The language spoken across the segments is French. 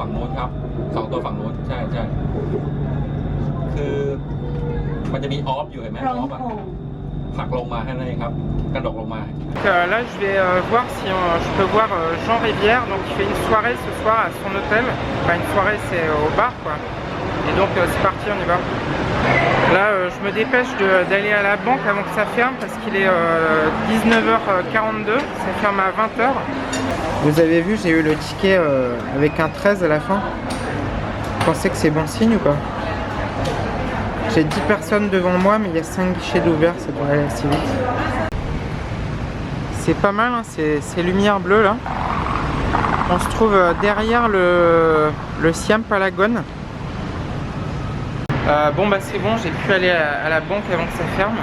ฝั่งโน้นครับ2ตัวฝั่งโน้นใช่ใช่คือมันจะมีออฟอยู่เห็นไหมออฟอะผลักลงมาแค่นั้นเองครับกระดกลงมา Là je vais voir si je peux voir Jean Rivière, donc il fait une soirée ce soir à son hôtel, enfin une soirée c'est au bar quoi, et donc c'est parti, on y va. Là je me dépêche d'aller à la banque avant que ça ferme parce qu'il est 19h42, ça ferme à 20h. Vous avez vu, j'ai eu le ticket avec un 13 à la fin. Vous pensez que c'est bon signe ou pas? J'ai 10 personnes devant moi mais il y a 5 guichets d'ouvert, ça devrait aller assez vite. C'est pas mal, hein, ces lumières bleues là. On se trouve derrière le Siam Palagon. Bon bah c'est bon, j'ai pu aller à la banque avant que ça ferme.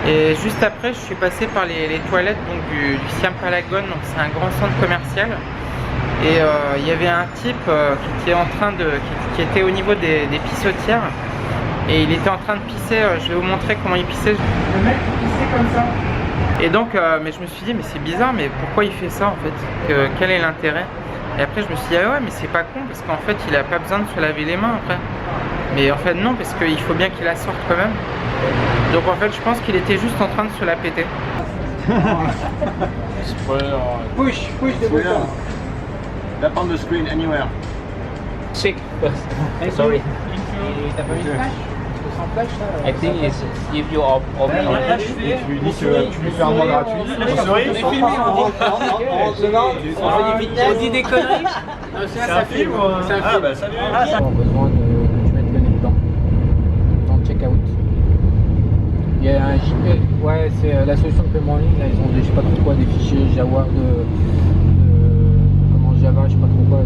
Et juste après je suis passé par les toilettes donc, du Siam Palagon, donc c'est un grand centre commercial. Et il y avait un type qui était en train qui était au niveau des pissotières. Et il était en train de pisser, je vais vous montrer comment il pissait. Le mec il pissait comme ça. Et donc, mais je me suis dit, mais c'est bizarre, mais pourquoi il fait ça en fait? Quel est l'intérêt? Et après je me suis dit, ah ouais, mais c'est pas con, parce qu'en fait il a pas besoin de se laver les mains après. Mais en fait non, parce qu'il faut bien qu'il la sorte quand même. Donc en fait je pense qu'il était juste en train de se la péter. Push the button. Tap on the screen anywhere. Check first. Sorry. I think it's if you open. Tu lui dis que tu lui fais un mois gratuit. On dit des conneries. C'est un film. Ah bah salut. On a besoin que tu mettes le nez dedans. Dans le check-out. Il y a un JP. Ouais, c'est la solution de paiement en ligne. Là, ils ont des, je sais pas trop quoi, des fichiers Java comment Java, je sais pas trop quoi.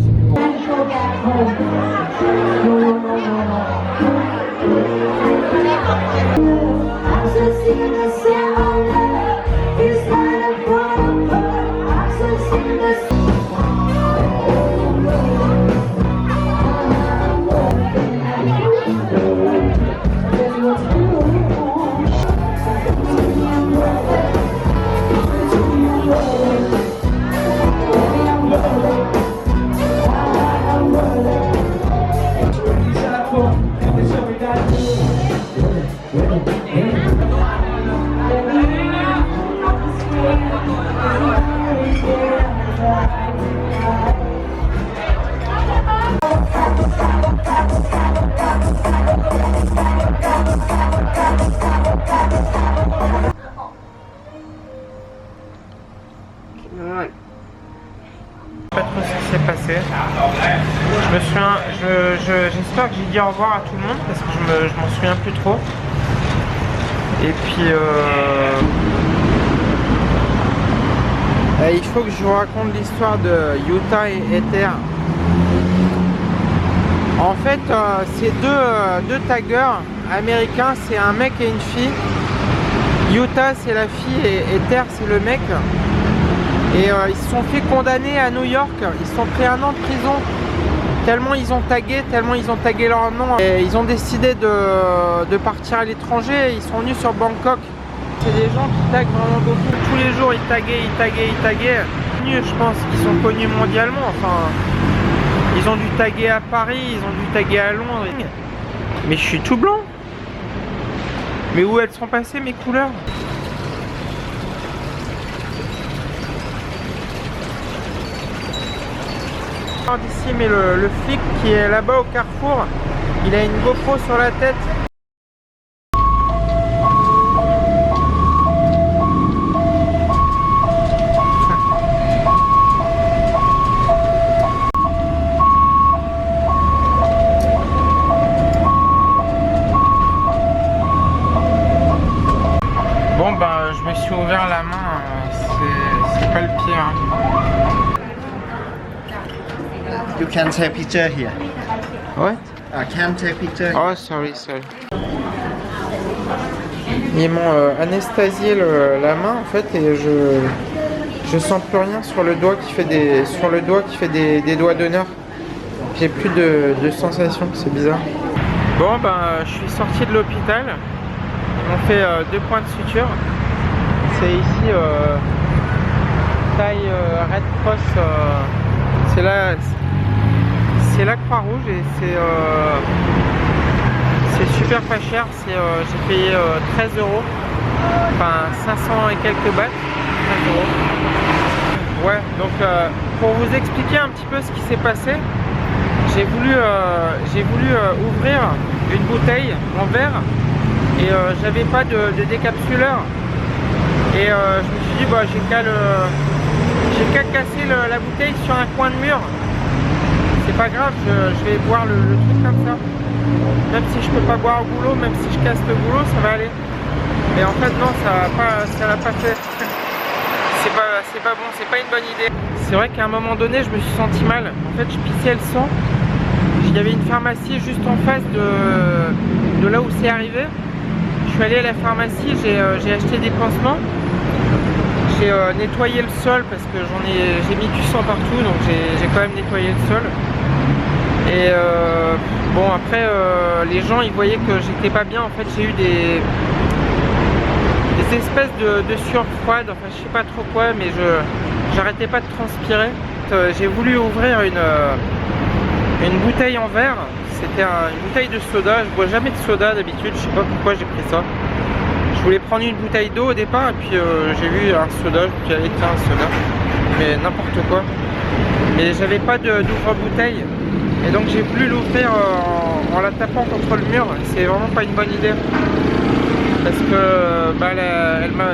C'est plus bon. Pas trop ce qui s'est passé. Je me souviens, j'espère que j'ai dit au revoir à tout le monde parce que je m'en souviens plus trop. Et puis il faut que je vous raconte l'histoire de Utah et Ether. En fait, c'est deux taggers américains, c'est un mec et une fille. Utah c'est la fille et Ether c'est le mec. Et ils se sont fait condamner à New York, ils se sont pris 1 an de prison. Tellement ils ont tagué leur nom. Et ils ont décidé de partir à l'étranger, ils sont venus sur Bangkok. C'est des gens qui taguent vraiment beaucoup. Tous les jours ils taguaient. Je pense qu'ils sont connus mondialement. Enfin, ils ont dû taguer à Paris, ils ont dû taguer à Londres. Mais je suis tout blanc. Mais où elles sont passées mes couleurs? D'ici, mais le flic qui est là-bas au carrefour, il a une GoPro sur la tête. Bon bah je me suis ouvert la main, c'est pas le pire. Hein. You can take picture here. What? I can take picture. Oh, sorry. Ils m'ont anesthésié la main en fait et je sens plus rien sur le doigt qui fait des doigts d'honneur. J'ai plus de sensation, c'est bizarre. Bon ben je suis sorti de l'hôpital. Ils m'ont fait 2 points de suture. C'est ici taille Red Cross. C'est c'est la Croix-Rouge et c'est super pas cher. J'ai payé 13 euros, enfin 500 et quelques bahts, 13 euros. Ouais, donc pour vous expliquer un petit peu ce qui s'est passé, j'ai voulu ouvrir une bouteille en verre et j'avais pas de décapsuleur. Et je me suis dit, bah, j'ai qu'à casser la bouteille sur un coin de mur. C'est pas grave, je vais boire le truc comme ça. Même si je peux pas boire au goulot, même si je casse le goulot, ça va aller. Mais en fait non, ça l'a pas fait. C'est pas bon, c'est pas une bonne idée. C'est vrai qu'à un moment donné, je me suis senti mal. En fait, je pissais le sang. Il y avait une pharmacie juste en face de là où c'est arrivé. Je suis allé à la pharmacie, j'ai acheté des pansements. J'ai nettoyé le sol parce que j'ai mis du sang partout, donc j'ai quand même nettoyé le sol. Et bon, après les gens ils voyaient que j'étais pas bien. En fait, j'ai eu des espèces de sueur froide, enfin je sais pas trop quoi, mais j'arrêtais pas de transpirer. J'ai voulu ouvrir une bouteille en verre. C'était une bouteille de soda. Je bois jamais de soda d'habitude, je sais pas pourquoi j'ai pris ça. Je voulais prendre une bouteille d'eau au départ et puis j'ai vu un soda, je me suis dit allez tiens un soda, mais n'importe quoi. Mais j'avais pas d'ouvre-bouteille et donc j'ai voulu l'ouvrir en la tapant contre le mur. C'est vraiment pas une bonne idée parce que bah,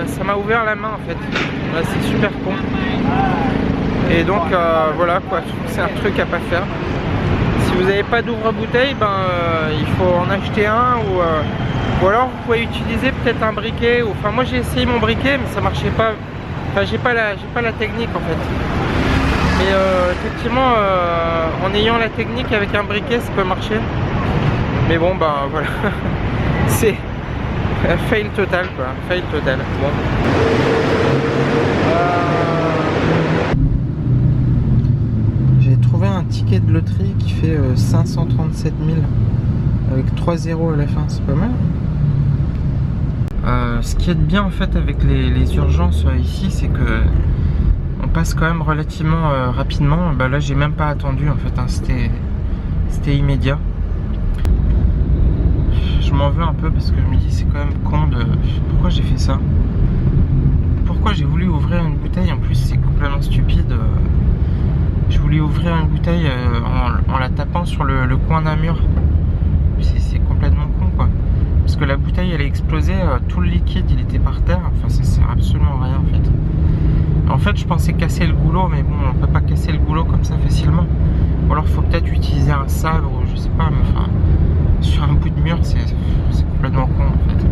ça m'a ouvert la main en fait. C'est super con. Et donc voilà quoi, je trouve que c'est un truc à pas faire. Si vous n'avez pas d'ouvre-bouteille, ben, il faut en acheter un ou alors vous pouvez utiliser peut-être un briquet. Enfin moi j'ai essayé mon briquet mais ça marchait pas. Enfin j'ai pas la technique en fait. Mais effectivement en ayant la technique avec un briquet ça peut marcher. Mais bon bah voilà. C'est fail total quoi. Fail total. Bon. J'ai trouvé un ticket de loterie qui fait 537 000 avec 3 zéros à la fin, c'est pas mal. Ce qui est bien en fait avec les urgences ici, c'est que on passe quand même relativement rapidement. Bah, là j'ai même pas attendu en fait, hein. C'était immédiat. Je m'en veux un peu parce que je me dis c'est quand même con de... Pourquoi j'ai fait ça? Pourquoi j'ai voulu ouvrir une bouteille? En plus c'est complètement stupide. Je voulais ouvrir une bouteille en la tapant sur le coin d'un mur. C'est complètement con quoi. Parce que la bouteille elle a explosé, tout le liquide il était par terre. Enfin ça sert absolument à rien en fait. En fait je pensais casser le goulot, mais bon on peut pas casser le goulot comme ça facilement. Ou alors faut peut-être utiliser un sabre ou je sais pas, mais enfin sur un bout de mur c'est complètement con en fait.